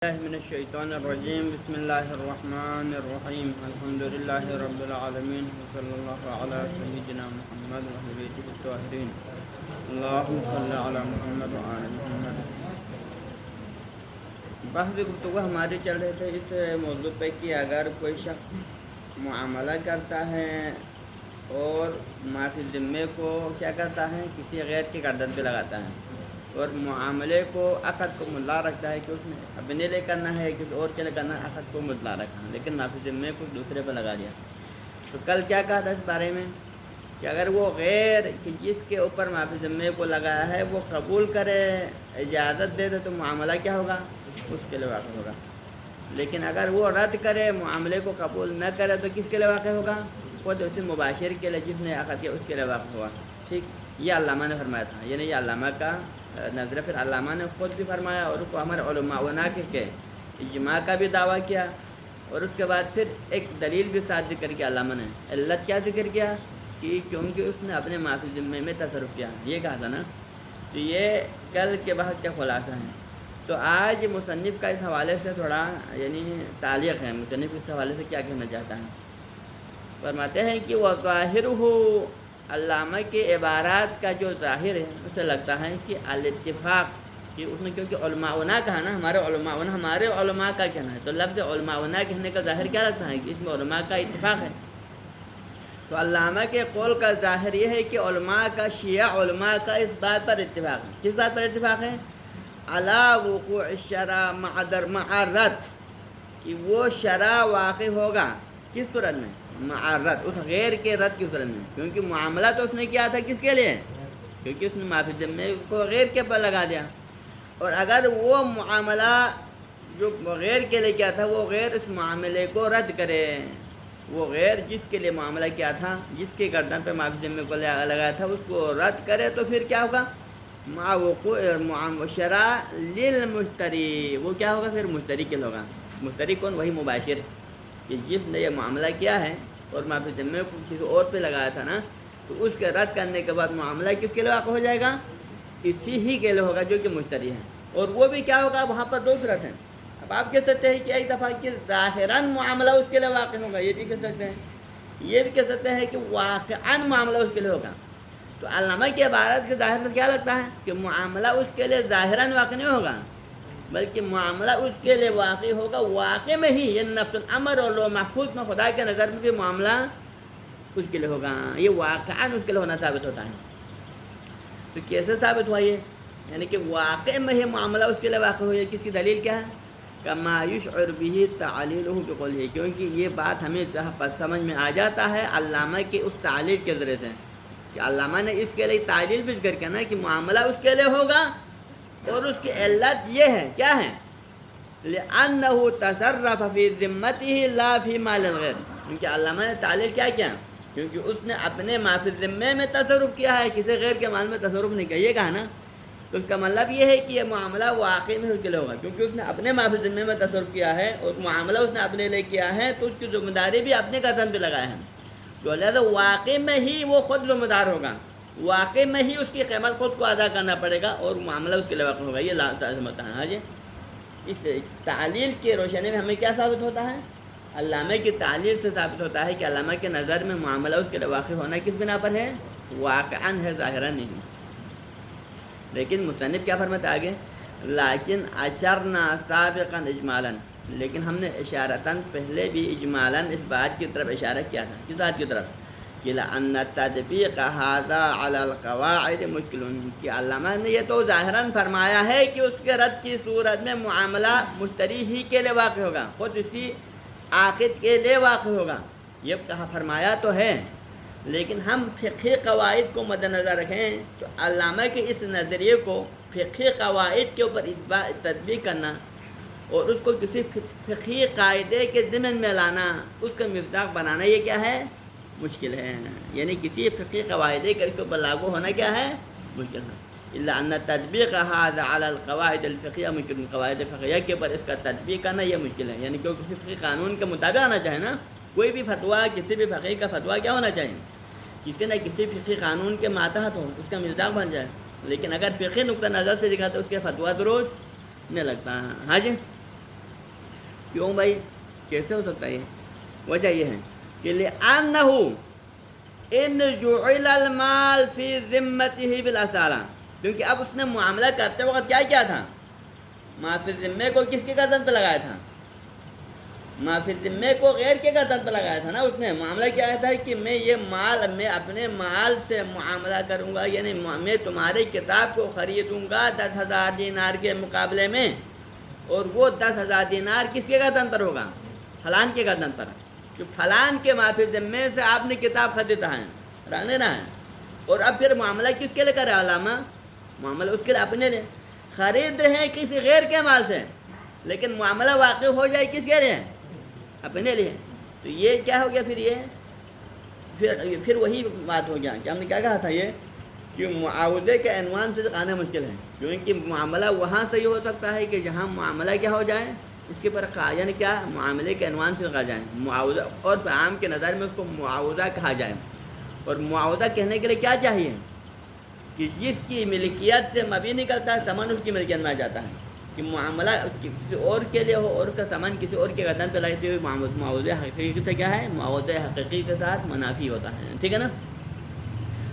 من الشیطان الرجیم بسم اللہ الرحمن الرحیم الحمد للہ رب العالمین صلی اللہ علی سیدنا محمد و بیتہ الطاہرین اللہم صلی علی محمد و آل محمد۔ بحث گفتگو ہماری چل رہے تھے اس موضوع پہ کہ اگر کوئی شخص معاملہ کرتا ہے اور معافی ذمے کو کیا کرتا ہے، کسی غیر کی گردن پہ لگاتا ہے اور معاملے کو عقد کو مدعا رکھتا ہے کہ اس نے اپنے لیے کرنا ہے، کسی اور کے لیے کرنا ہے، عقد کو مدعا رکھا لیکن معافی ذمے کو دوسرے پہ لگا دیا۔ تو کل کیا کہا تھا اس بارے میں کہ اگر وہ غیر کہ جس کے اوپر معافی ذمے کو لگایا ہے وہ قبول کرے، اجازت دے دے تو معاملہ کیا ہوگا، اس کے لیے واقع ہوگا۔ لیکن اگر وہ رد کرے، معاملے کو قبول نہ کرے تو کس کے لیے واقع ہوگا، خود اسی مباشر کے لیے جس نے عقد کیا اس کے لیے واقع ہوگا۔ ٹھیک، یہ علامہ نے فرمایا تھا، یعنی یہ علامہ کا نظر، پھر علامہ نے خود بھی فرمایا اور اس کو ہمارے علماء و ناقل کے اجماع کا بھی دعویٰ کیا، اور اس کے بعد پھر ایک دلیل بھی ساتھ ذکر کیا علامہ نے۔ علت کیا ذکر کیا کہ کیونکہ اس نے اپنے معافی ذمے میں تصرف کیا، یہ کہا تھا نا۔ تو یہ کل کے بحث کا خلاصہ ہے۔ تو آج مصنف کا اس حوالے سے تھوڑا یعنی تعلیق ہے، مصنف اس حوالے سے کیا کہنا چاہتا ہے۔ فرماتے ہیں کہ وَظَاهِرُهُ، علامہ کے عبارات کا جو ظاہر ہے اسے لگتا ہے کہ الاتفاق، کہ اس نے کیونکہ علماءنا کہا نا، ہمارے علماء کا کہنا ہے، تو لفظ علماءنا کہنے کا ظاہر کیا لگتا ہے کہ اس میں علماء کا اتفاق ہے۔ تو علامہ کے قول کا ظاہر یہ ہے کہ علماء کا، شیعہ علماء کا اس بات پر اتفاق ہے۔ کس بات پر اتفاق ہے؟ علی وقوع الشرع مع الرد، کہ وہ شرع واقع ہوگا کس صورت میں، مع الرد، اس غیر کے رد کی صورت میں، کیونکہ معاملہ تو اس نے کیا تھا کس کے لیے، کیونکہ اس نے معافی ذمے کو غیر کے پر لگا دیا، اور اگر وہ معاملہ جو غیر کے لیے کیا تھا وہ غیر اس معاملے کو رد کرے، وہ غیر جس کے لیے معاملہ کیا تھا، جس کے گردن پہ معافی ذمے کو لگایا تھا اس کو رد کرے، تو پھر کیا ہوگا، مع وقوع شرع للمشتری، وہ کیا ہوگا پھر مشتری کے لیے ہوگا۔ مشتری کون؟ وہی مباشر، کہ جس نے یہ معاملہ کیا ہے اور معافی ذمے کو کسی اور پہ لگایا تھا نا، تو اس کے رد کرنے کے بعد معاملہ کس کے لیے واقع ہو جائے گا، اسی ہی کے لیے ہوگا جو کہ مشتری ہے۔ اور وہ بھی کیا ہوگا، وہاں پر دو صورت ہیں۔ اب آپ کہہ سکتے ہیں کہ ایک دفعہ کہ ظاہراً معاملہ اس کے لیے واقع ہوگا، یہ بھی کہہ سکتے ہیں، یہ بھی کہہ سکتے ہیں کہ واقعاً معاملہ اس کے لیے ہوگا۔ تو علامہ کی عبارت کے ظاہر سے کیا لگتا ہے کہ معاملہ اس کے لیے ظاہراً واقع نہیں ہوگا، بلکہ معاملہ اس کے لیے واقع ہوگا واقع میں ہی، یہ نفس الامر اور لوح محفوظ میں خدا کے نظر میں بھی معاملہ اس کے لیے ہوگا، یہ واقعاً اس کے لیے ہونا ثابت ہوتا ہے۔ تو کیسے ثابت ہوا یہ، یعنی کہ واقع میں ہی معاملہ اس کے لیے واقع ہو، کس کی دلیل کیا ہے، کما یشعر بہ تعلیلہ بقولہ، کیونکہ یہ بات ہمیں سمجھ میں آ جاتا ہے علامہ کے اس تعلیل کے ذریعے سے، کہ علامہ نے اس کے لیے تعلیل بھی ذکر کیا نا کہ معاملہ اس کے لیے ہوگا، اور اس کی علت یہ ہے، کیا ہے، لأنہ تصرف فی ذمتہ لا فی مال الغیر، کیونکہ علامہ نے تعلیل کیا کیا، کیونکہ اس نے اپنے معافی ذمے میں تصرف کیا ہے، کسی غیر کے مال میں تصرف نہیں کیا، یہ کہا نا۔ تو اس کا مطلب یہ ہے کہ یہ معاملہ واقعی میں اس کے لیے ہوگا، کیونکہ اس نے اپنے معافی ذمے میں تصرف کیا ہے اور معاملہ اس نے اپنے لیے کیا ہے، تو اس کی ذمہ داری بھی اپنے گردن پہ لگایا ہے، تو لہٰذا واقعی میں ہی وہ خود ذمہ دار ہوگا، واقعی میں ہی اس کی قیمت خود کو ادا کرنا پڑے گا اور معاملہ اس کے لیے واقع ہوگا، یہ لازم ہوتا ہے۔ ہاں جی، اس تعلیل کی روشنی میں ہمیں کیا ثابت ہوتا ہے، علامہ کی تعلیل سے ثابت ہوتا ہے کہ علامہ کے نظر میں معاملہ اس کے لیے واقع ہونا کس بنا پر ہے، واقعاً ہے، ظاہراً نہیں۔ لیکن مصنف کیا فرماتا ہے آگے، لیکن اشرنا سابقاً اجمالاً، لیکن ہم نے اشارتاً پہلے بھی اجمالاً اس بات کی طرف اشارہ کیا تھا، کس بات کی طرف، کہ لأن تطبیق هذا علی القواعد مشکل، کہ علامہ نے یہ تو ظاہراً فرمایا ہے کہ اس کے رد کی صورت میں معاملہ مشتری ہی کے لیے واقع ہوگا، خود اسی عاقد کے لیے واقع ہوگا، یہ کہا فرمایا تو ہے، لیکن ہم فقہی قواعد کو مد نظر رکھیں تو علامہ کے اس نظریے کو فقہی قواعد کے اوپر تطبیق کرنا اور اس کو کسی فقہی قاعدے کے ضمن میں لانا، اس کا مصداق بنانا، یہ کیا ہے، مشکل ہے، یعنی کسی فقہی قواعدے کا اس کے اوپر لاگو ہونا کیا ہے، مشکل ہے۔ الا ان تطبیق هذا على القواعد الفقہیہ ممکن، قواعد فقہیہ کے اوپر اس کا تطبیق کرنا یہ مشکل ہے، یعنی کیونکہ کسی فقہی قانون کے مطابق آنا چاہے نا، کوئی بھی فتویٰ، کسی بھی فقیہ کا فتویٰ کیا ہونا چاہیے، کسی نہ کسی فقہی قانون کے ماتحت ہو، اس کا مصداق بن جائے، لیکن اگر فقہی نقطہ نظر سے دکھا تو اس کے فتویٰ درست نہیں لگتا ہے۔ ہاں جی، کیوں بھائی، کیسے ہو سکتا ہے یہ؟ وجہ یہ ہے کہ لِأَنَّهُ إِنْ جُعِلَ الْمَالِ فِي ذِمَّتِهِ بِالْأَصَالَةِ، کیونکہ اب اس نے معاملہ کرتے وقت کیا تھا؟ ما فی ذمے کو کس کی گردن پہ لگایا تھا؟ ما فی ذمے کو غیر کے گردن پہ لگایا تھا نا اس نے. معاملہ کیا تھا کہ میں اپنے مال سے معاملہ کروں گا، یعنی میں تمہاری کتاب کو خریدوں گا 10,000 دینار کے مقابلے میں، اور وہ 10,000 دینار کس کے گردن پر ہوگا؟ فلان کے گردن پر. کہ فلان کے ما فی ذمے سے آپ نے کتاب خریدا ہے، رکھ لینا ہے. اور اب پھر معاملہ کس کے لے کر ہے علامہ؟ معاملہ اس کے لیے اپنے لیے. خرید رہے ہیں کسی غیر کے مال سے، لیکن معاملہ واقع ہو جائے کس کے لیے؟ اپنے لیے. تو یہ کیا ہو گیا پھر وہی بات ہو گیا کہ ہم نے کیا کہا تھا یہ کہ معاوضے کے عنوان سے آنا مشکل ہے، کیونکہ معاملہ وہاں سے یہ ہو سکتا ہے کہ جہاں معاملہ کیا ہو جائے اس کے پر یعنی کیا معاملے کے عنوان سے کہا جائے معاوضہ، اور عام کے نظر میں اس کو معاوضہ کہا جائے. اور معاوضہ کہنے کے لیے کیا چاہیے کہ جس کی ملکیت سے مبنی نکلتا ہے سامان اس کی ملکیت میں آ جاتا ہے. کہ معاملہ کسی اور کے لیے ہو اور کا سامان کسی اور کے گردن پہ لگتے ہوئے معاوضہ حقیقی سے کیا ہے؟ معاوضہ حقیقی کے ساتھ منافی ہوتا ہے. ٹھیک ہے نا؟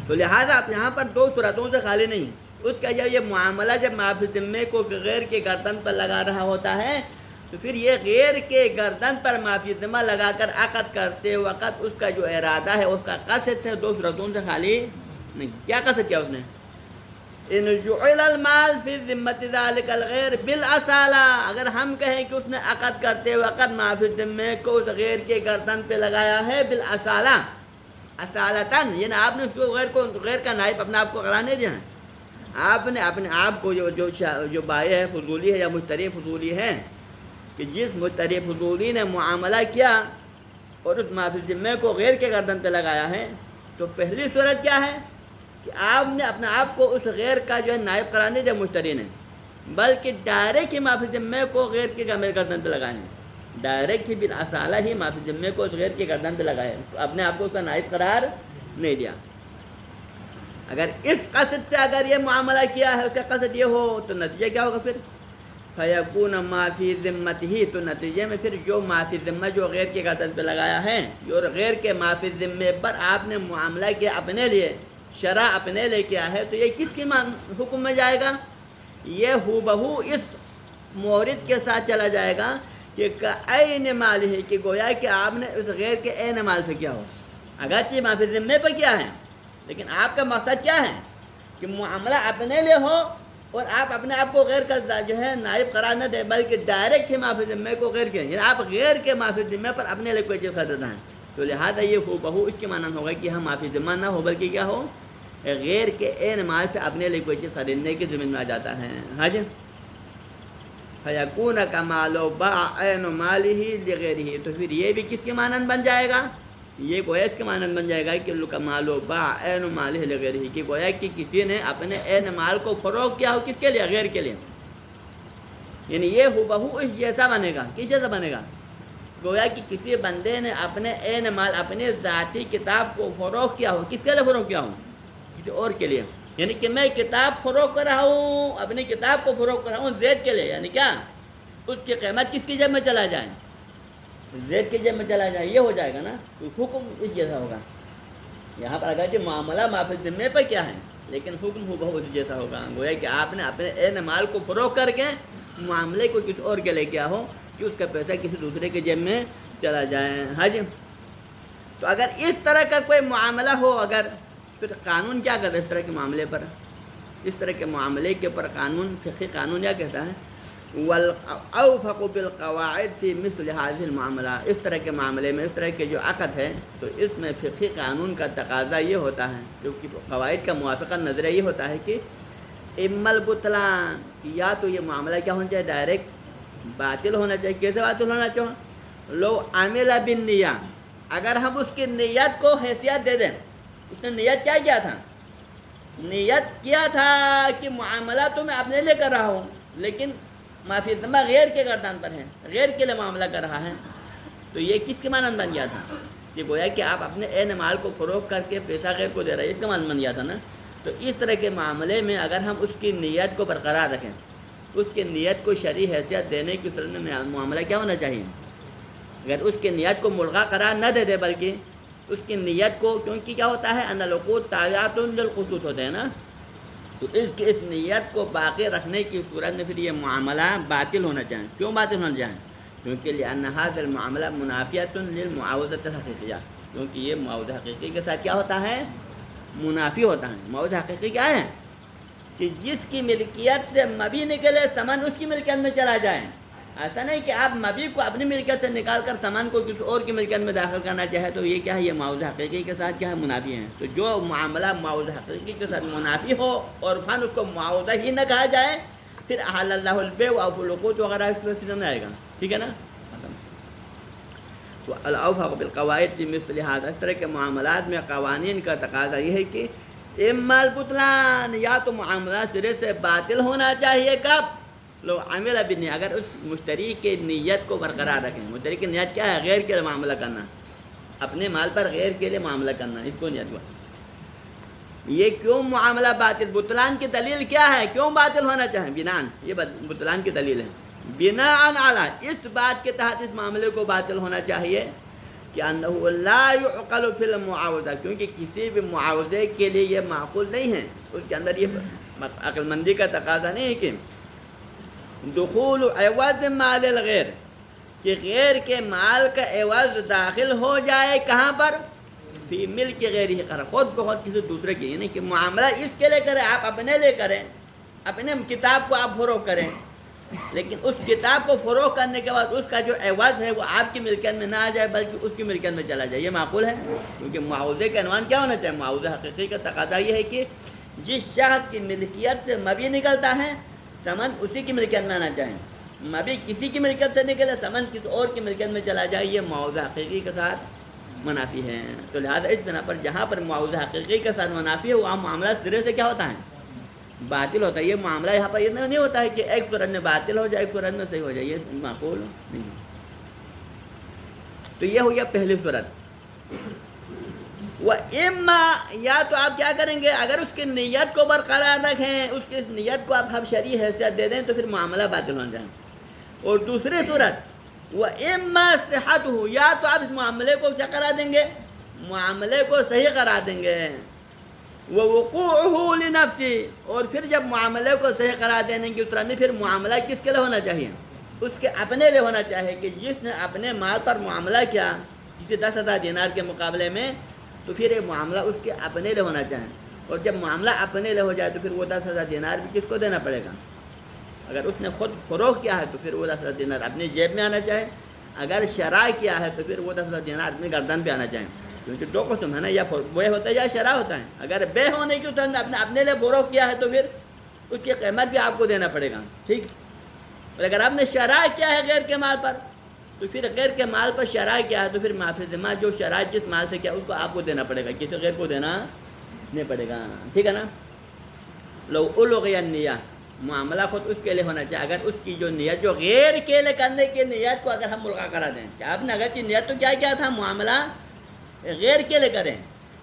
تو لہٰذا آپ یہاں پر دو صورتوں سے خالی نہیں ہیں. اس کا یہ معاملہ جب ما فی ذمے کو غیر کے گردن پر لگا رہا ہوتا ہے تو پھر یہ غیر کے گردن پر ما فی ذمہ لگا کر عقد کرتے وقت اس کا جو ارادہ ہے، اس کا قصد ہے، دو صورتوں سے خالی نہیں. کیا قصد کیا اس نے؟ ان جعل المال فی ذمت ذلک الغیر بالاصالہ. اگر ہم کہیں کہ اس نے عقد کرتے وقت ما فی ذمے کو اس غیر کے گردن پہ لگایا ہے بالاصالہ، اصالتاً، یعنی آپ نے اس کو غیر کا نائب اپنے آپ کو قرار نہیں دیا ہے. آپ نے اپنے آپ کو جو بائع ہے فضولی ہے یا مشتری فضولی ہے، کہ جس مشتری فضولی نے معاملہ کیا اور اس ما فی ذمے کو غیر کے گردن پہ لگایا ہے، تو پہلی صورت کیا ہے کہ آپ نے اپنے آپ کو اس غیر کا جو ہے نائب قرار نہیں دیا مشتری نے، بلکہ ڈائریکٹ ہی ما فی ذمے کو غیر کے گردن پہ لگائے ہیں. ڈائریکٹ ہی بالاصالہ ہی ما فی ذمے کو اس غیر کے گردن پہ لگائے، اپنے آپ کو اس کا نائب قرار نہیں دیا. اگر اس قصد سے اگر یہ معاملہ کیا ہے، اس کا قصد یہ ہو، تو نتیجہ کیا ہوگا پھر؟ فیکون ما فی ذمتہ، تو نتیجے میں پھر جو ما فی ذمہ جو غیر کے گردن پہ لگایا ہے، جو غیر کے ما فی ذمے پر آپ نے معاملہ کیا اپنے لیے، شرع اپنے لے کیا ہے، تو یہ کس کے حکم میں جائے گا؟ یہ ہو بہو اس مورد کے ساتھ چلا جائے گا کہ عین مال ہے، کہ گویا کہ آپ نے اس غیر کے عین مال سے کیا ہو. اگرچہ ما فی ذمے پہ کیا ہے، لیکن آپ کا مقصد کیا ہے کہ معاملہ اپنے لیے ہو اور آپ اپنے آپ کو غیر کا جو ہے نائب قرار نہ دیں، بلکہ ڈائریکٹ ہی ما فی ذمے کو غیر کے، یعنی آپ غیر کے ما فی ذمے پر اپنے لیے کوئی چیز خریدنا ہے. تو لہٰذا یہ ہو بہو اس کے معنی ہوگا کہ ہم ما فی ذمہ نہ ہو بلکہ کیا ہو، غیر کے عین مال سے اپنے لیے کوئی چیز خریدنے کی ضمن میں آ جاتا ہے. ہاں جی. فیکون کمال و باع عین مالہ لغیرہ، تو پھر یہ بھی کس کے معنی بن جائے گا؟ یہ گویا اس کے معنی بن جائے گا کہ کمال و باع عین مالہ لغیرہ، کہ گویا کہ کسی نے اپنے عین مال کو فروغ کیا ہو کس کے لیے؟ غیر کے لیے. یعنی یہ ہو بہو اس جیسا بنے گا. کس جیسا بنے گا؟ گویا کہ کسی بندے نے اپنے عین مال، اپنے ذاتی کتاب کو فروغ کیا ہو، کس کے لیے فروغ کیا ہو؟ کسی اور کے لیے. یعنی کہ میں کتاب فروغ کر رہا ہوں، اپنی کتاب کو فروغ کر رہا ہوں زید کے لیے، یعنی کیا اس کی قیمت کس کی جیب میں چلا جائے؟ زید کی جیب میں چلا جائے. یہ ہو جائے گا نا، تو حکم اس جیسا ہوگا. یہاں پر اگر معاملہ ما فی ذمے پہ کیا ہے، لیکن حکم ہو بہت جیسا ہوگا. گویا کہ آپ نے اپنے عین مال کو فروغ کر کے معاملے کو کسی اور کے لے کیا ہو کہ اس کا پیسہ کسی دوسرے کے جیب میں چلا جائے. ہاں جی. تو اگر اس طرح کا کوئی معاملہ ہو، اگر پھر قانون کیا کہتا ہے اس طرح کے معاملے پر؟ اس طرح کے معاملے کے پر قانون، فقہی قانون کیا کہتا ہے؟ وَالْأَوْفَقُ بِالْقَوَاعِدِ فِي مِثْلِ هَذِهِ الْمُعَامَلَةِ. اس طرح کے معاملے میں، اس طرح کے جو عقد ہے، تو اس میں فقہی قانون کا تقاضا یہ ہوتا ہے، جو کہ قواعد کا موافقہ نظریہ یہ ہوتا ہے کہ اما البطلان، یا تو یہ معاملہ کیا ہونا چاہیے؟ ڈائریکٹ باطل ہونا چاہیے. کیسے باطل ہونا چاہیے؟ لو عمل بالنیہ، اگر ہم اس کی نیت کو حیثیت دے دیں. اس نے نیت کیا تھا؟ نیت کیا تھا کہ معاملہ تو میں اپنے لیے کر رہا ہوں، لیکن ما فی ذمہ غیر کے گردان پر ہے، غیر کے لیے معاملہ کر رہا ہے. تو یہ کس کے مانند بن گیا تھا؟ کہ گویا کہ آپ اپنے عین مال کو فروغ کر کے پیسہ غیر کو دے رہے ہیں، اس کا مانند بن گیا تھا نا. تو اس طرح کے معاملے میں اگر ہم اس کی نیت کو برقرار رکھیں، اس کی نیت کو شرعی حیثیت دینے کی صورت میں معاملہ کیا ہونا چاہیے؟ اگر اس کی نیت کو ملغا قرار نہ دے دے، بلکہ اس کی نیت کو، کیونکہ کیا ہوتا ہے ان العقود تابعات للخصوص ہوتے ہیں نا، تو اس نیت کو باقی رکھنے کی صورت میں پھر یہ معاملہ باطل ہونا چاہیے۔ کیوں باطل ہونا چاہیے؟ کیونکہ لأن هذا المعاملہ منافیۃ للمعاوضۃ الحقیقیہ، کیونکہ یہ معاوضہ حقیقی کے ساتھ کیا ہوتا ہے؟ منافی ہوتا ہے۔ معاوضہ حقیقی کیا ہے؟ کہ جس کی ملکیت سے مبی نکلے ثمن اس کی ملکیت میں چلا جائے۔ ایسا نہیں کہ آپ مبی کو اپنی ملکیت سے نکال کر ثمن کو کسی اور کی ملکیت میں داخل کرنا چاہے، تو یہ کیا ہے؟ یہ معاوضہ حقیقی کے ساتھ کیا ہے؟ منافی ہے۔ تو جو معاملہ معاوضہ حقیقی کے ساتھ منافی ہو اور فن اس کو معاوضہ ہی نہ کہا جائے، پھر احل اللہ البیع والعقود وغیرہ اس میں نہیں آئے گا، ٹھیک ہے نا؟ تو الاوفق بالقواعد فی مثل ھذا، اس طرح کے معاملات میں قوانین کا تقاضا یہ ہے کہ اما البطلان، یا تو معاملہ سرے سے باطل ہونا چاہیے، کب؟ لو عمل بالنیہ، اگر اس مشتری کی نیت کو برقرار رکھیں۔ مشتری کی نیت کیا ہے؟ غیر کے لیے معاملہ کرنا، اپنے مال پر غیر کے لیے معاملہ کرنا، اس کو نیت ہوا۔ یہ کیوں معاملہ باطل؟ بطلان کی دلیل کیا ہے؟ کیوں باطل ہونا چاہے؟ بناءً، یہ بطلان کی دلیل ہے، بناءً علی، اس بات کے تحت اس معاملے کو باطل ہونا چاہیے کہ انہ لا یعقل فی المعاوضہ، کیونکہ کسی بھی معاوضے کے لیے یہ معقول نہیں ہے، اس کے اندر یہ عقل مندی کا تقاضا نہیں ہے کہ دخول عوض مال الغیر، کہ غیر کے مال کا عوض داخل ہو جائے، کہاں پر؟ فی ملک غیر ہی قرار، خود بخود کسی دوسرے کی، یعنی کہ معاملہ اس کے لیے کریں، آپ اپنے لیے کریں، اپنے کتاب کو آپ فروغ کریں، لیکن اس کتاب کو فروغ کرنے کے بعد اس کا جو عوض ہے وہ آپ کی ملکیت میں نہ آ جائے بلکہ اس کی ملکیت میں چلا جائے، یہ معقول ہے؟ کیونکہ معاوضے کا عنوان کیا ہونا چاہیے؟ معاوضہ حقیقی کا تقاضا یہ ہے کہ جس شخص کی ملکیت سے مبی نکلتا ہے ثمن اسی کی ملکیت میں آنا چاہیے، مبی کسی کی ملکیت سے نکلے ثمن کسی اور کی ملکیت میں چلا جائے، یہ معاوضہ حقیقی کے ساتھ منافی ہے۔ تو لہٰذا اس بنا پر جہاں پر معاوضہ حقیقی کے ساتھ منافی ہے وہاں معاملہ سرے سے کیا ہوتا ہے؟ باطل ہوتا ہے۔ یہ معاملہ یہاں پر یہ نہیں ہوتا ہے کہ ایک صورت میں باطل ہو جائے ایک صورت میں صحیح ہو جائے، یہ معقول نہیں۔ تو یہ ہو گیا پہلی صورت۔ وَإِمَّا، یا تو آپ کیا کریں گے؟ اگر اس کی نیت کو برقرار رکھیں، اس کی اس نیت کو آپ شرعی حیثیت دے دیں تو پھر معاملہ باطل ہو جائے۔ اور دوسری صورت وَإِمَّا صِحَّتُهُ، یا تو آپ اس معاملے کو کیا قرار دیں گے؟ معاملے کو صحیح قرار دیں گے۔ وَوُقُوعُهُ لِنَفْسِهِ، اور پھر جب معاملے کو صحیح قرار دینے کی صورت میں پھر معاملہ کس کے لیے ہونا چاہیے؟ اس کے اپنے لیے ہونا چاہیے، کہ جس نے اپنے مال پر معاملہ کیا کسی 10,000 دینار کے مقابلے میں، تو پھر یہ معاملہ اس کے اپنے لیے ہونا چاہیے۔ اور جب معاملہ اپنے لیے ہو جائے تو پھر وہ 10,000 دینار بھی کس کو دینا پڑے گا؟ اگر اس نے خود فروغ کیا ہے تو پھر وہ 10,000 دینار اپنی جیب میں آنا چاہے، اگر شرع کیا ہے تو پھر وہ 10,000 دینار اپنی گردن پہ آنا چاہیے، کیونکہ دو قسم ہے نا، یا بے ہوتا ہے یا شرع ہوتا ہے۔ اگر بے ہونے کی صورت میں اپنے لیے فروغ کیا ہے تو پھر اس کی قیمت بھی آپ کو دینا پڑے گا، ٹھیک۔ اور اگر آپ نے شرع کیا ہے غیر کے مال پر، تو پھر غیر کے مال پر شرع کیا ہے تو پھر معافی ذمہ جو شرع جس مال سے کیا اس کو آپ کو دینا پڑے گا، کسی غیر کو دینا نہیں پڑے گا، ٹھیک ہے نا۔ لو الغی النیہ، معاملہ خود اس کے لیے ہونا چاہیے، اگر اس کی جو نیت جو غیر کے لیے کرنے کی نیت کو اگر ہم ملغا کرا دیں، کہ آپ نے اگر کی نیت تو کیا تھا؟ معاملہ غیر کے لیے کریں،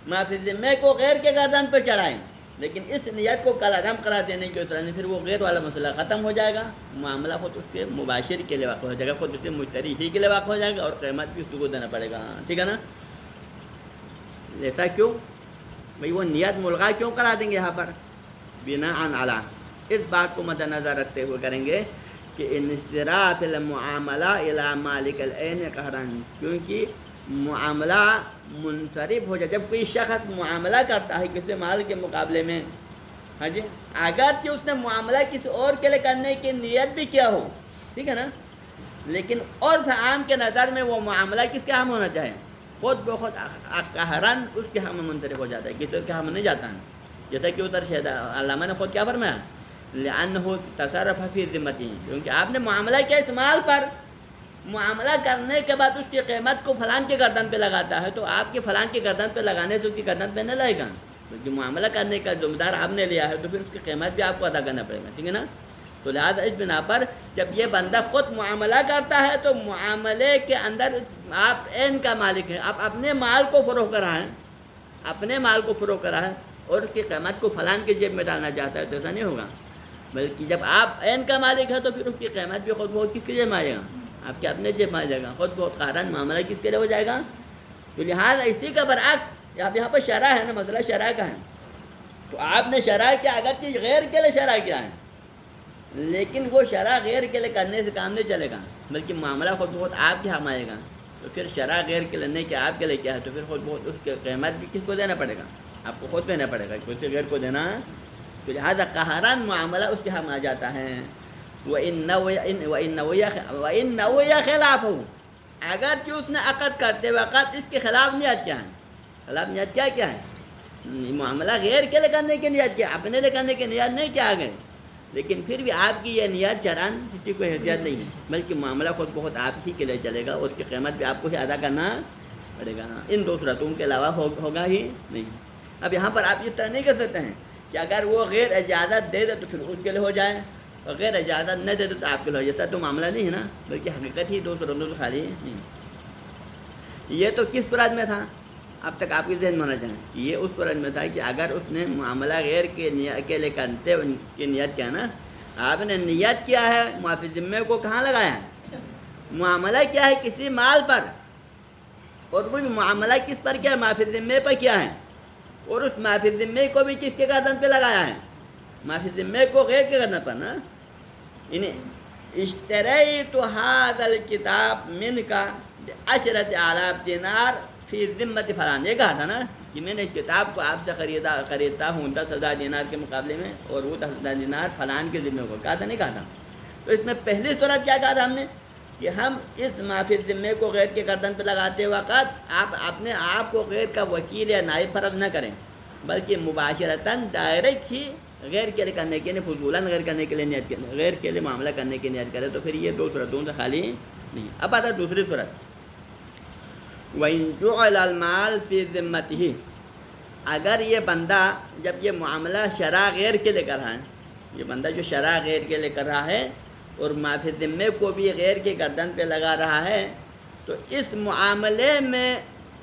معافی ذمہ کو غیر کے گردن پہ چڑھائیں، لیکن اس نیت کو کالعدم قرار دینے کی طرح پھر وہ غیر والا مسئلہ ختم ہو جائے گا، معاملہ خود اس کے مباشر کے لیے واقع ہو جائے گا، خود اس کے مشتری ہی کے لیے واقع ہو جائے گا، اور قیمت بھی اس کو دینا پڑے گا، ٹھیک ہے نا۔ ایسا کیوں بھئی؟ وہ نیت ملغا کیوں کرا دیں گے یہاں پر؟ بناءً علی، اس بات کو مد نظر رکھتے ہوئے کریں گے کہ انصراف المعاملہ الی مالک العین قہراً، کیونکہ معاملہ منصرف ہو جائے جب کوئی شخص معاملہ کرتا ہے کسی مال کے مقابلے میں، ہاں جی، اگرچہ اس نے معاملہ کسی اور کے لیے کرنے کی نیت بھی کیا ہو، ٹھیک ہے نا، لیکن عرف عام کے نظر میں وہ معاملہ کس کے ہم ہونا چاہے؟ خود بخود قہراً اس کے ہم منصرف ہو جاتا ہے، کسی کے ہم نہیں جاتا ہے، جیسا کہ ادھر شہد علامہ نے خود کیا فرمایا؟ لأنه تصرف فی ذمتی، کیونکہ آپ نے معاملہ کیا اس مال پر، معاملہ کرنے کے بعد اس کی قیمت کو فلان کے گردن پہ لگاتا ہے، تو آپ کے فلان کے گردن پہ لگانے سے اس کی گردن پہ نہیں لگے گا، کیونکہ معاملہ کرنے کا ذمہ دار آپ نے لیا ہے تو پھر اس کی قیمت بھی آپ کو ادا کرنا پڑے گا، ٹھیک ہے نا۔ تو لہٰذا اس بنا پر جب یہ بندہ خود معاملہ کرتا ہے تو معاملے کے اندر آپ عین کا مالک ہیں، آپ اپنے مال کو فروغ کرا ہے، اپنے مال کو فروغ کرا ہے اور اس کی قیمت کو فلان کی جیب میں ڈالنا چاہتا ہے، تو ایسا نہیں ہوگا۔ بلکہ جب آپ عین کا مالک ہے تو پھر اس کی قیمت بھی خود بہت کس کے جیب میں آئے گا؟ آپ کے اپنے جیب میں آ جائے گا، خود بہت قہرن معاملہ کس کے لیے ہو جائے گا؟ تو لہٰذا اسی کا برعکس یہاں پر شرع ہے نا، مسئلہ شرع کا ہے، تو آپ نے شرع کیا، اگرچہ غیر کے لیے شرع کیا ہے لیکن وہ شرع غیر کے لیے کرنے سے کام نہیں چلے گا، بلکہ معاملہ خود بہت آپ کے حق آئے گا۔ تو پھر شرع غیر کے لیے نہیں کہ آپ کے لیے کیا ہے، تو پھر خود بہت اس کی قیمت بھی کس کو دینا پڑے گا؟ آپ کو خود دینا پڑے گا، کسی غیر کو دینا۔ تو لہٰذا قہران معاملہ اس کے حق میں آ جاتا ہے۔ وَإِنَّ نَوَّيَ خِلَافَهُ، اگرچہ اس نے عقد کرتے وقت اس کے خلاف نیت کیا ہے، خلاف نیت کیا ہے؟ معاملہ غیر کے لیے کرنے کی نیت کیا، اپنے لیے کرنے کی نیت نہیں کیا آگے، لیکن پھر بھی آپ کی یہ نیت شرعاً کسی کو احتیاط نہیں ہے، بلکہ معاملہ خود بہت آپ ہی کے لیے چلے گا، اس کی قیمت بھی آپ کو ہی ادا کرنا پڑے گا، ان دو صورتوں کے علاوہ ہوگا ہی نہیں۔ اب یہاں پر آپ اس طرح نہیں کر سکتے ہیں کہ اگر وہ غیر اجازت دے دے تو پھر اس کے لیے ہو جائے، اور غیر اجازت نہ دے دے تو آپ کے لیے ہو جائے، ایسا تو معاملہ نہیں ہے نا، بلکہ حقیقت ہی دو صورتوں سے خالی نہیں۔ یہ تو کس صورت میں تھا اب تک آپ کے ذہن میں ہونا چاہیں کہ یہ اس صورت میں تھا کہ اگر اس نے معاملہ غیر کے لیے کرتے کی نیت کیا نا، آپ نے نیت کیا ہے معافی ذمے کو کہاں لگایا ہے، معاملہ کیا ہے کسی مال پر، اور وہ معاملہ کس پر کیا ہے، معافی ذمے پر کیا ہے، اور اس معافی ذمے کو بھی کس کے گردن پہ لگایا ہے، معافی ذمے کو غیر کے گردن پر نا۔ اشتریت هذا الکتاب من کا بعشرۃ آلاف دینار فی ذمۃ فلان، یہ کہا تھا نا کہ میں نے کتاب کو آپ سے خریدتا ہوں 10,000 دینار کے مقابلے میں، اور وہ 10,000 دینار فلان کے ذمے کو کہا تھا، نہیں کہا تھا؟ تو اس میں پہلی صورت کیا کہا تھا ہم نے کہ ہم اس معافی ذمے کو غیر کے گردن پہ لگاتے وقت آپ اپنے آپ کو غیر کا وکیل یا نائب فرض نہ کریں، بلکہ مباشرتاً ڈائریکٹ ہی غیر کے لیے کرنے کے لیے، فضولاً غیر کرنے کے لیے نیت کریں، غیر کے لیے معاملہ کرنے کی نیت کرے، تو پھر یہ دو صورتوں سے خالی نہیں۔ اب آتا ہے دوسری صورت، وَإِن جُعِلَ الْمَالُ فِي ذِمَّتِهِ، اگر یہ بندہ جب یہ معاملہ شرع غیر کے لیے کر رہا ہے، یہ بندہ جو شرع غیر کے لیے کر رہا ہے اور معافی ذمے کو بھی غیر کے گردن پہ لگا رہا ہے، تو اس معاملے میں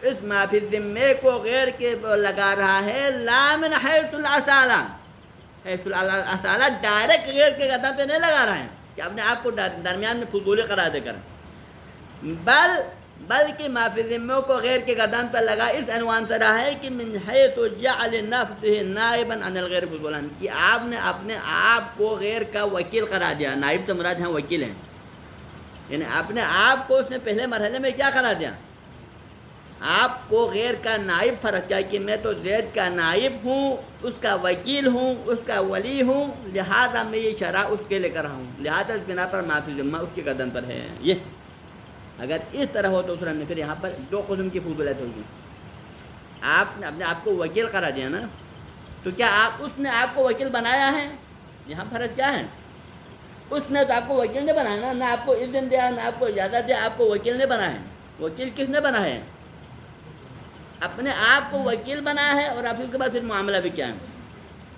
اس معافی ذمے کو غیر کے لگا رہا ہے لا من حیث الاصالہ، حیث الاصالہ ڈائریکٹ غیر کے گردن پہ نہیں لگا رہا ہے کہ اپنے آپ کو درمیان میں فضولی قرار دے کر، بلکہ معافی ذموں کو غیر کے گردان پر لگا اس عنوان سے رہا ہے کہ من حیث جعل نفسه نائبا عن الغیر فضولا، کہ آپ نے اپنے آپ کو غیر کا وکیل قرار دیا، نائب سے مراد ہیں وکیل ہیں، یعنی اپنے آپ کو اس نے پہلے مرحلے میں کیا قرار دیا، آپ کو غیر کا نائب فرض کیا کہ میں تو زید کا نائب ہوں، اس کا وکیل ہوں، اس کا ولی ہوں، لہذا میں یہ شرع اس کے لے کر رہا ہوں، لہذا اس بنا پر معافی ذمہ اس کے گردن پر ہے۔ یہ اگر اس طرح ہو تو میں پھر یہاں پر دو قسم کی فضولیت ہوگی، آپ نے اپنے آپ کو وکیل قرار دیا نا، تو کیا اس نے آپ کو وکیل بنایا ہے؟ یہاں فرض کیا ہے، اس نے تو آپ کو وکیل نہیں بنایا نا، نہ آپ کو اذن دیا، نہ آپ کو اجازت دیا، آپ کو وکیل نہیں بنایا ہے۔ وکیل کس نے بنا ہے؟ اپنے آپ کو وکیل بنایا ہے، اور آپ اس کے بعد پھر معاملہ بھی کیا ہے،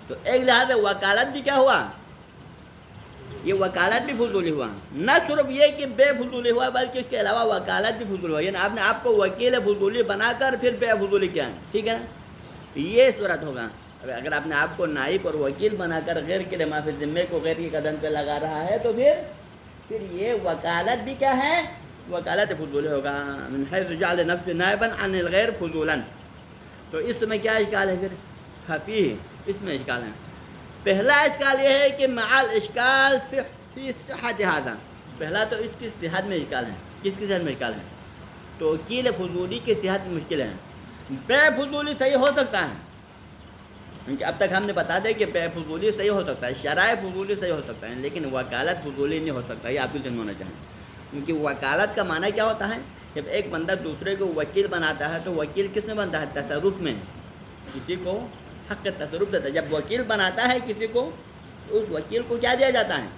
تو ایک لحاظ سے وکالت بھی کیا ہوا، یہ وکالت بھی فضولی ہوا، نہ صرف یہ کہ بے فضولی ہوا بلکہ اس کے علاوہ وکالت بھی فضولی ہوا، یعنی آپ نے آپ کو وکیل فضولی بنا کر پھر بے فضولی کیا ہے، ٹھیک ہے نا، یہ صورت ہوگا۔ اگر آپ نے آپ کو نائب اور وکیل بنا کر غیر کے لیے معافی ذمے کو غیر کی قدم پہ لگا رہا ہے، تو پھر یہ وکالت بھی کیا ہے، وکالت فضولی ہوگا، من حیث جعل نفسه نائبا عن الغیر فضولا۔ تو اس میں کیا اشکال ہے پھر، ففیہ، اس میں اشکال ہے۔ پہلا اشکال یہ ہے کہ مع الاشکال فی صحت ھذا، پہلا تو اس کی صحت میں اشکال ہے، کس کی صحت میں اشکال ہے، تو وکیل فضولی کی صحت میں مشکل ہے، بے فضولی صحیح ہو سکتا ہے، کیونکہ اب تک ہم نے بتا دیا کہ بے فضولی صحیح ہو سکتا ہے، شرع فضولی صحیح ہو سکتا ہے، لیکن وکالت فضولی نہیں ہو سکتا، یہ آپ کو ذہن میں ہونا چاہیے، کیونکہ وکالت کا معنی کیا ہوتا ہے، جب ایک بندہ دوسرے کو وکیل بناتا ہے تو وکیل کس میں بنتا ہے، تصرف میں، کسی کو حق تصرف دیتا ہے، جب وکیل بناتا ہے کسی کو، اس وکیل کو کیا دیا جاتا ہے،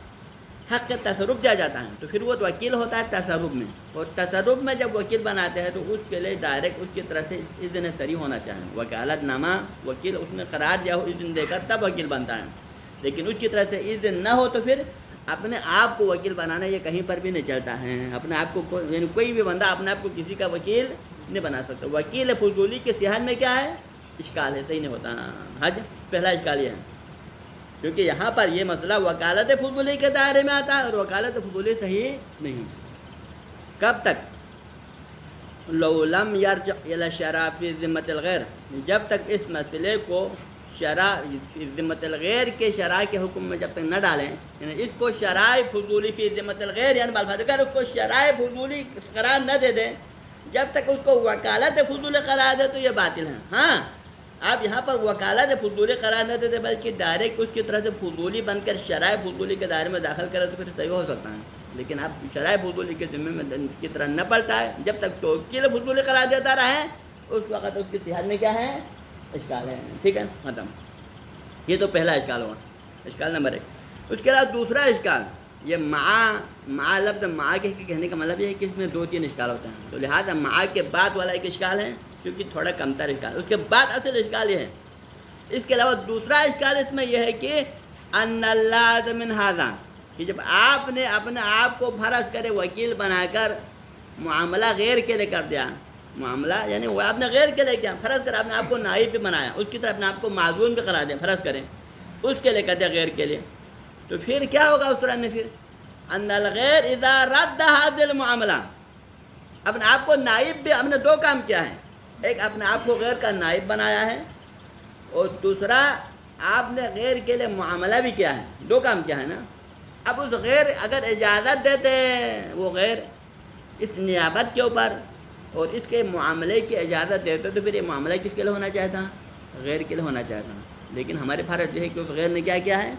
حق تصرف دیا جاتا ہے، تو پھر وہ وکیل ہوتا ہے تصرف میں، اور تصرف میں جب وکیل بناتے ہیں تو اس کے لیے ڈائریکٹ اس کی طرف سے اذن صریح ہونا چاہیے، وکالت نامہ وکیل اس نے قرار دیا ہو اذن دے کر تب وکیل بنتا ہے، لیکن اس کی طرف سے اذن نہ ہو تو پھر اپنے آپ کو وکیل بنانا یہ کہیں پر بھی نہیں چلتا ہے، اپنے آپ کو یعنی کوئی بھی بندہ اپنے آپ کو کسی کا وکیل نہیں بنا سکتا، وکیل فضولی کے صحت میں کیا ہے، اشکال ہے، صحیح نہیں ہوتا۔ حج پہلا اشکال یہ ہے۔ کیونکہ یہاں پر یہ مسئلہ وکالت فضولی کے دائرے میں آتا ہے، اور وکالت فضولی صحیح نہیں۔ کب تک؟ لو لم یرجع الی الشرع فی ذمۃ الغیر، جب تک اس مسئلے کو شرع فی ذمۃ الغیر کے شرع کے حکم میں جب تک نہ ڈالیں، یعنی اس کو شرع فضولی فی ذمۃ الغیر، یعنی اگر اس کو شرع فضولی قرار نہ دے دیں، جب تک اس کو وکالت فضولی قرار دے تو یہ باطل ہے۔ ہاں، آپ یہاں پر وکالت فضولی قرار نہ دیتے بلکہ ڈائریکٹ اس کی طرح سے فضولی بن کر شرع فضولی کے دائرے میں داخل کرے تو پھر صحیح ہو سکتا ہے، لیکن آپ شرع فضولی کے ذمے میں کی طرح نہ پلٹائے، جب تک توکیل فضولی قرار دیتا رہے اس وقت اس کی صحت میں کیا ہے؟ اشکال ہے۔ ٹھیک ہے، ختم۔ یہ تو پہلا اشکال ہوا، اشکال نمبر 1۔ اس کے علاوہ دوسرا اشکال، یہ مع لفظ مع کے کہنے کا مطلب یہ ہے کہ اس میں 2-3 اشکال ہوتے ہیں، تو لہٰذا مع کے بعد والا ایک اشکال ہے کیونکہ تھوڑا کمتر اشکال، اس کے بعد اصل اشکال یہ ہے۔ اس کے علاوہ دوسرا اشکال اس میں یہ ہے کہ ان اللازم من ھذا، کہ جب آپ نے اپنے آپ کو فرض کرے وکیل بنا کر معاملہ غیر کے لیے کر دیا، معاملہ یعنی وہ آپ نے غیر کے لیے کیا، فرض کر آپ نے آپ کو نائب بھی بنایا، اس کی طرف اپنے آپ کو معذون بھی قرار دیں، فرض کریں اس کے لیے کہتے ہیں غیر کے لیے، تو پھر کیا ہوگا اس طرح میں؟ پھر ان الغیر اذا رد ھذا المعاملہ، اپنے آپ کو نائب بھی، ہم نے 2 کام کیا ہے، ایک اپنے آپ کو غیر کا نائب بنایا ہے، اور دوسرا آپ نے غیر کے لیے معاملہ بھی کیا ہے، 2 کام کیا ہے نا۔ اب اس غیر اگر اجازت دیتے وہ غیر اس نیابت کے اوپر اور اس کے معاملے کی اجازت دیتے تو پھر یہ معاملہ کس کے لیے ہونا چاہتا؟ غیر کے لیے ہونا چاہتا، لیکن ہمارے فرض یہ ہے کہ اس غیر نے کیا کیا ہے؟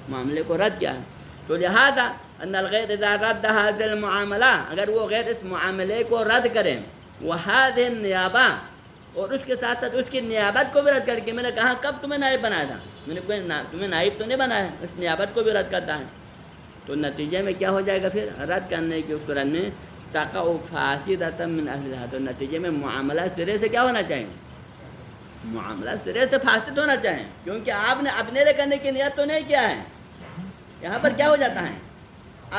معاملے کو رد کیا ہے، تو لہذا ان الغیر اذا رد ھذا المعاملہ، اگر وہ غیر اس معاملے کو رد کریں، وہذه النیابہ، اور اس کے ساتھ ساتھ اس کی نیابت کو بھی رد کر کے، میں نے کہا کب تمہیں نائب بنایا تھا، میں نے کوئی تمہیں نائب تو نہیں بنایا، اس نیابت کو بھی رد کرتا ہے، تو نتیجے میں کیا ہو جائے گا؟ پھر رد کرنے کے صورت میں تقع فاسدۃ من اہلھا، تو نتیجے میں معاملہ سرے سے کیا ہونا چاہیے؟ معاملہ سرے سے فاسد ہونا چاہیے، کیونکہ آپ نے اپنے لیے کرنے کی نیت تو نہیں کیا ہے۔ یہاں پر کیا ہو جاتا ہے؟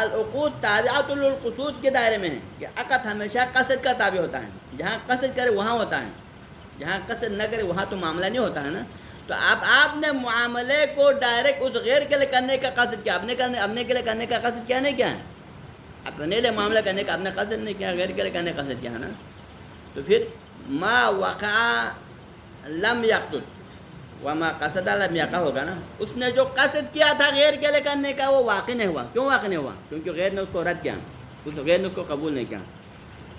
العقود تابعۃ للقصود کے دائرے میں ہے کہ عقد ہمیشہ قصد کا تابع ہوتا ہے، جہاں قصد کرے وہاں ہوتا ہے، جہاں قصد نہ کرے وہاں تو معاملہ نہیں ہوتا ہے نا۔ تو اب آپ نے معاملے کو ڈائریکٹ اس غیر کے لیے کرنے کا قصد کیا، اپنے کے لیے کرنے کا قصد کیا نہیں کیا ہے، اپنے لیے معاملہ کرنے کا اپنے قصد نہیں کیا، غیر کے لیے کرنے کا قصد کیا ہے نا۔ تو پھر ما وقع لم یقصد وما قصد لم یقع ہوگا نا، اس نے جو قصد کیا تھا غیر کے لیے کرنے کا وہ واقع نہیں ہوا، کیوں واقع نہیں ہوا؟ کیونکہ غیر نے اس کو رد کیا، اس غیر نے اس کو قبول نہیں کیا،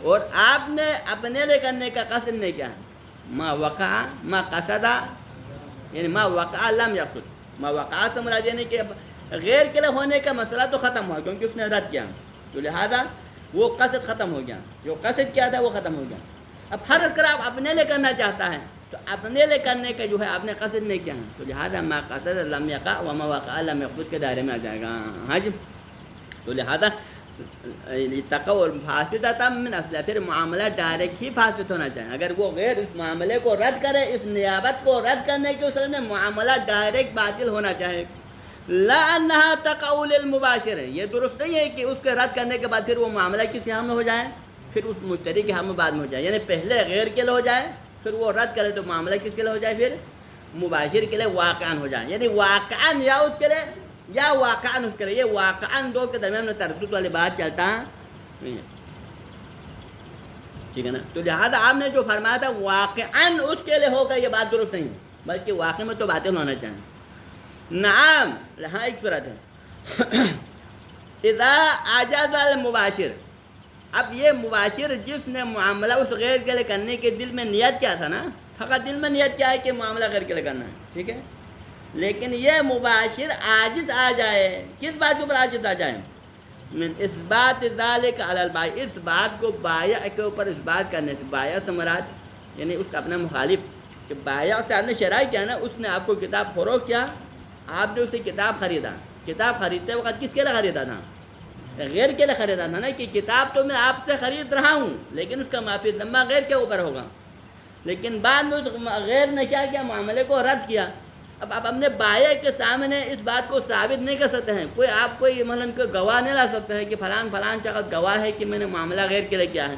اور آپ نے اپنے لیے کرنے کا قصد نہیں کیا۔ ما وقع ما قصد، یعنی ما وقع لم یقصد، ما وقع سے مراد یعنی کہ غیر کے لیے ہونے کا مسئلہ تو ختم ہوا کیونکہ اس نے رد کیا، تو لہذا وہ قصد ختم ہو گیا، جو قصد کیا تھا وہ ختم ہو گیا۔ اب فرض کر آپ اپنے لیے کرنا چاہتا ہے تو اپنے لیے کرنے کا جو ہے آپ نے قصد نہیں کیا، تو لہذا ما قصد لم یقع وما وقع لم یقصد کے دائرے میں آ جائے گا۔ ہاں جی، تو لہذا تقع فاسدۃ من اصلہ، پھر معاملہ ڈائریکٹ ہی فاسد ہونا چاہیے، اگر وہ غیر اس معاملے کو رد کرے، اس نیابت کو رد کرنے کے صورت میں معاملہ ڈائریکٹ باطل ہونا چاہیے۔ لا انہا تقع للمباشر، یہ درست نہیں ہے کہ اس کے رد کرنے کے بعد پھر وہ معاملہ کس حق میں ہو جائے، پھر اس مشتری کے حق میں بعد میں ہو جائے، یعنی پہلے غیر کے لیے ہو جائے پھر وہ رد کرے تو معاملہ کس کے لیے ہو جائے، پھر مباشر کے لیے واقعاً ہو جائے، یعنی واقعاً یا اس کے لیے یا واقعاً اس کے لیے، یہ واقعاً 2 کے درمیان میں تردد والی بات چلتا نہیں ہے، ٹھیک ہے نا۔ تو لہذا آپ نے جو فرمایا تھا واقعاً اس کے لیے ہوگا، یہ بات درست نہیں ہے، بلکہ واقع میں تو باطل ہونا چاہیے۔ نعم، یہاں ایک صورت ہے اذا عجز المباشر، اب یہ مباشر جس نے معاملہ اس غیر کے لیے کرنے کے دل میں نیت کیا تھا نا، فقط دل میں نیت کیا ہے کہ معاملہ غیر کے لیے کرنا ہے، ٹھیک ہے، لیکن یہ مباشر عاجز آ جائے، کس بات کے اوپر عاجز آ جائے؟ من اثبات ذالک علی البائع، اس بات کو بائع کے اوپر اس بات کرنے سے، بائع سے مراد یعنی اس کا اپنا مخالف، کہ بائع سے آپ نے شرائع کیا نا، اس نے آپ کو کتاب فروخت کیا، آپ نے اسے کتاب خریدا، کتاب خریدتے وقت کس کے لیے خریدا تھا؟ غیر کے لیے خریدا تھا نا، کہ کتاب تو میں آپ سے خرید رہا ہوں لیکن اس کا معافی ذمہ غیر کے اوپر ہوگا، لیکن بعد میں اس غیر نے کیا کیا، معاملے کو رد کیا۔ اب آپ اپنے بائع کے سامنے اس بات کو ثابت نہیں کر سکتے ہیں، آپ کوئی مثلاً کوئی گواہ نہیں لا سکتے ہیں کہ فلان شخص گواہ ہے کہ میں نے معاملہ غیر کے لیے کیا ہے،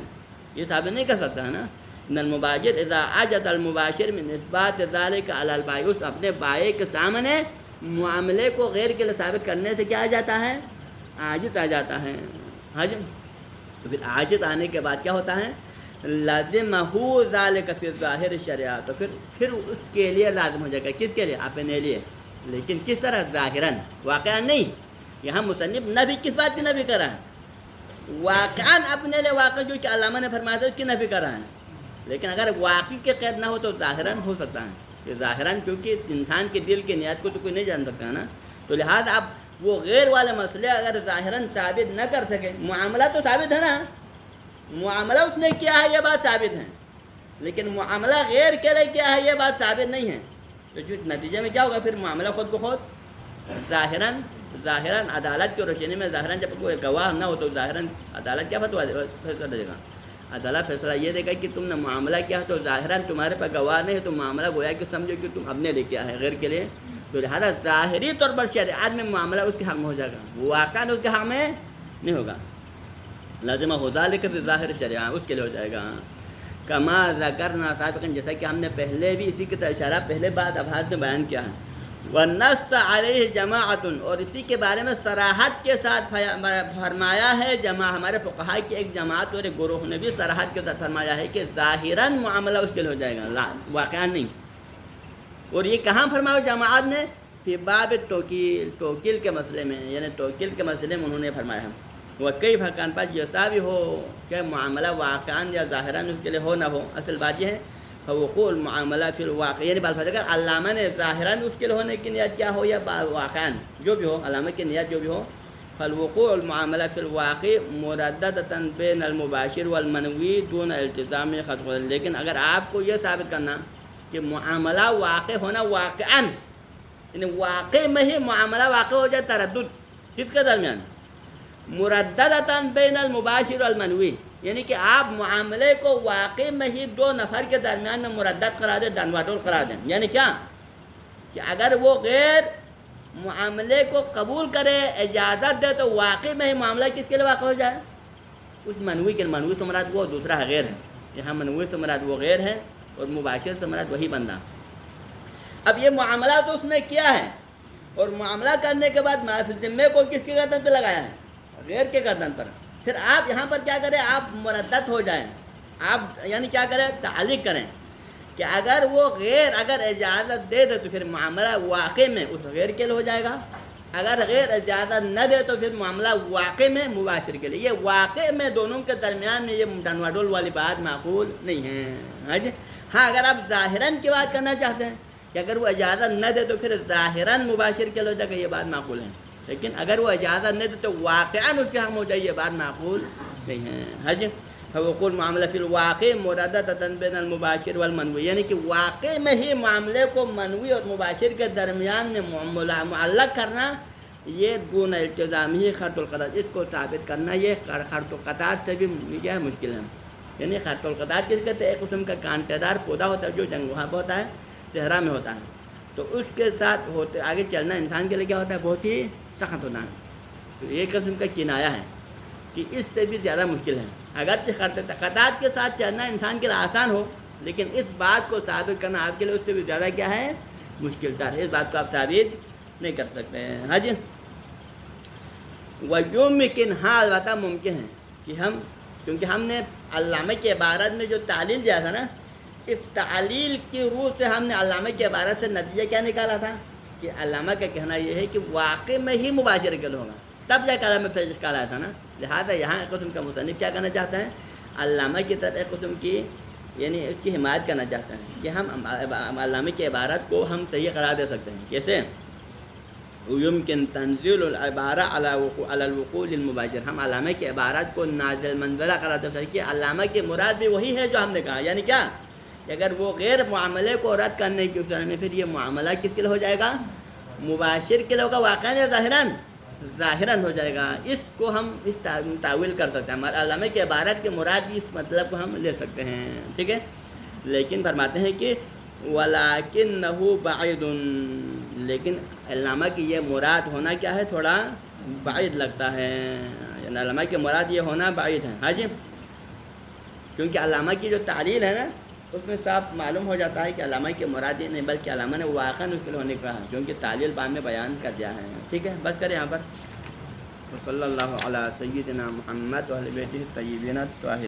یہ ثابت نہیں کر سکتا ہے نا۔ ان المباشر اذا عجز المباشر من اثبات ذلك علی البائع، اپنے بائع کے سامنے معاملے کو غیر کے لیے ثابت کرنے سے کیا آ جاتا ہے؟ عاجز آ جاتا ہے. ہاں جی. تو پھر عاجز آنے کے بعد کیا ہوتا ہے؟ لازمہ ذالک فی ظاہر شریعہ، تو پھر اس کے لیے لازم ہو جائے گا. کس کے لیے؟ اپنے لیے. لیکن کس طرح؟ ظاہراً، واقعاً نہیں. یہاں مصنف نفی کس بات کی نفی کر رہا ہے؟ واقعاً اپنے لیے واقع جو کہ علامہ نے فرمایا تھا اس کی نفی کر رہا ہے. لیکن اگر واقعی کے قید نہ ہو تو ظاہراً ہو سکتا ہے. کہ ظاہراً کیونکہ انسان کے دل کی نیت کو تو کوئی نہیں جان سکتا ہے نا. تو لہٰذا اب وہ غیر والے مسئلے اگر ظاہراً ثابت نہ کر سکے، معاملہ تو ثابت ہے نا، معاملہ اس نے کیا ہے یہ بات ثابت ہے، لیکن معاملہ غیر کے لیے کیا ہے یہ بات ثابت نہیں ہے. تو جو نتیجے میں کیا ہوگا؟ پھر معاملہ خود بخود ظاہراً عدالت کی روشنی میں ظاہراً جب کوئی گواہ نہ ہو تو ظاہراً عدالت کیا فیصلہ دے گا؟ عدالت فیصلہ یہ دے گا کہ تم نے معاملہ کیا ہے تو ظاہراً تمہارے پاس گواہ نہیں ہے، تو معاملہ گویا کہ سمجھو کہ تم اپنے لے کیا ہے، غیر کے لیے. تو لہٰذا ظاہری طور پر شریعت میں معاملہ اس کے حق میں ہو جائے گا، واقعاً اس کے حق میں نہیں ہوگا. لازمہ ہو ذالک فی ظاہر شریعہ، اس کے لیے ہو جائے گا. کما ذکرنا سابقا، جیسا کہ ہم نے پہلے بھی اسی کی طرح اشارہ پہلے بات ابحاث میں بیان کیا ہے. وَنَصَّ عَلَيْهِ جَمَاعَةٌ، اور اسی کے بارے میں صراحت کے ساتھ فرمایا ہے ہمارے فقہاء کی ایک جماعت اور ایک گروہ نے بھی صراحت کے ساتھ فرمایا ہے کہ ظاہراً معاملہ اس کے لیے ہو جائے گا، واقعہ نہیں. اور یہ کہاں فرمایا جماعت نے؟ فی باب توکیل کے مسئلے میں، یعنی توکیل کے مسئلے میں انہوں نے فرمایا ہے. وہ کئی بھکان پاس جیسا بھی ہو کہ معاملہ واقعاً یا ظاہراً اس کے لیے ہو نہ ہو، اصل بات یہ ہے وقوع المعاملہ فی الواقع، یعنی بات اگر علامہ نے ظاہراً اس کے لیے ہونے کی نیت کیا ہو یا واقعاً جو بھی ہو، علامہ کی نیت جو بھی ہو، فالوقوع المعاملہ فی الواقع مرددۃ بین المباشر والمنوی دون التزام خط. لیکن اگر آپ کو یہ ثابت کرنا کہ معاملہ واقع ہونا واقعاً، یعنی واقع میں ہی معاملہ واقع ہو جائے، تردد کس کے درمیان؟ مرددۃ بین المباشر والمنوی، یعنی کہ آپ معاملے کو واقع میں ہی دو نفر کے درمیان میں مردد قرار دیں، ڈنواڈول قرار دیں. یعنی کیا؟ کہ اگر وہ غیر معاملے کو قبول کرے، اجازت دے، تو واقع میں ہی معاملہ کس کے لیے واقع ہو جائے؟ اس منوی کے. منوی سے مراد وہ دوسرا ہے، غیر ہے. یہاں منوی سے مراد وہ غیر ہے اور مباشر سے مراد وہی بندہ. اب یہ معاملہ تو اس نے کیا ہے، اور معاملہ کرنے کے بعد معافی ذمے کو کس کی گردن پہ لگایا ہے؟ غیر کے گردن پر. پھر آپ یہاں پر کیا کریں؟ آپ مردد ہو جائیں، آپ یعنی کیا کریں؟ تعلیق کریں کہ اگر وہ غیر اگر اجازت دے تو پھر معاملہ واقع میں اس غیر کے لیے ہو جائے گا، اگر غیر اجازت نہ دے تو پھر معاملہ واقع میں مباشر کے لیے. یہ واقع میں دونوں کے درمیان میں یہ ڈنواڈول والی بات معقول نہیں ہے. ہاں اگر آپ ظاہراً کی بات کرنا چاہتے ہیں کہ اگر وہ اجازت نہ دے تو پھر ظاہراً مباشر کے لیے ہو جائے گا، یہ بات معقول ہے. لیکن اگر وہ اجازت نہیں دے تو واقعاً اس کے حق ہو جائے، یہ بات معقول نہیں ہے. حج فوقول معاملہ فی الواقع مرددۃ بین المباشر والمنوی، یعنی کہ واقع میں ہی معاملے کو منوی اور مباشر کے درمیان میں معلق کرنا، یہ دون التزام ہی خرط القطعات، اس کو ثابت کرنا یہ خرط القطعات سے بھی کیا ہے؟ مشکل ہے. یعنی خرط القطعات کس کہتے ہیں؟ ایک قسم کا کانٹے دار پودا ہوتا ہے جو جنگ وہاں پہ ہوتا ہے، صحرا میں ہوتا ہے. تو اس کے ساتھ ہوتے آگے چلنا انسان کے لیے کیا ہوتا ہے؟ بہت ہی سخت ہونا ہے. تو ایک قسم کا کنایا ہے کہ اس سے بھی زیادہ مشکل ہے. اگرچہ خرط قطعات کے ساتھ چلنا انسان کے لیے آسان ہو، لیکن اس بات کو ثابت کرنا آپ کے لیے اس سے بھی زیادہ کیا ہے؟ مشکل تر. اس بات کو آپ ثابت نہیں کر سکتے ہیں. ہاں جی. وَيُمْكِنْ، ہاں البتہ ممکن ہے کہ ہم، کیونکہ ہم نے علامہ کی عبارت میں جو تعلیل دیا تھا نا، اس تعلیل کی روح سے ہم نے علامہ کی عبارت سے نتیجہ کیا نکالا تھا؟ کہ علامہ کا کہنا یہ ہے کہ واقع میں ہی مباشر کے ہوگا، تب جا کر ہمیں پیش آیا تھا نا. لہٰذا یہاں ایک قسم کا مصنف کیا کرنا چاہتا ہے؟ علامہ کی طرف ایک قسم کی یعنی اس کی حمایت کرنا چاہتا ہے کہ ہم علامہ کی عبارت کو ہم صحیح قرار دے سکتے ہیں. کیسے؟ یمکن تنزیل العبارہ علی الوقوع للمباشر، ہم علامہ کی عبارت کو نازل منزلہ قرار دے سکتے ہیں کہ علامہ کی مراد بھی وہی ہے جو ہم نے کہا. یعنی کیا؟ کہ اگر وہ غیر معاملے کو رد کرنے کی صورت میں پھر یہ معاملہ کس کے لیے ہو جائے گا؟ مباشر کے لیے ہوگا، واقعاً یا ظاہراً؟ ظاہراً ہو جائے گا. اس کو ہم اس تعویل کر سکتے ہیں، ہمارے علامہ کی عبارت کے مراد بھی اس مطلب کو ہم لے سکتے ہیں. ٹھیک ہے. لیکن فرماتے ہیں کہ وَلَكِنَّهُ بَعِيدٌ، لیکن علامہ کی یہ مراد ہونا کیا ہے؟ تھوڑا بعید لگتا ہے. یعنی علامہ کی مراد یہ ہونا بعید ہے. ہاں جی. کیونکہ علامہ کی جو تعلیل ہے نا، اس میں صاف معلوم ہو جاتا ہے کہ علامہ کے مراد یہ نہیں بلکہ علامہ نے واقعا اس کے لیے ہونے کا ہے، کیونکہ تعلیل بعد میں بیان کر دیا ہے. ٹھیک ہے، بس کریں یہاں پر. صلی اللہ علیہ سیدنا محمد و اہل بیتہ الطیبین الطاہرین.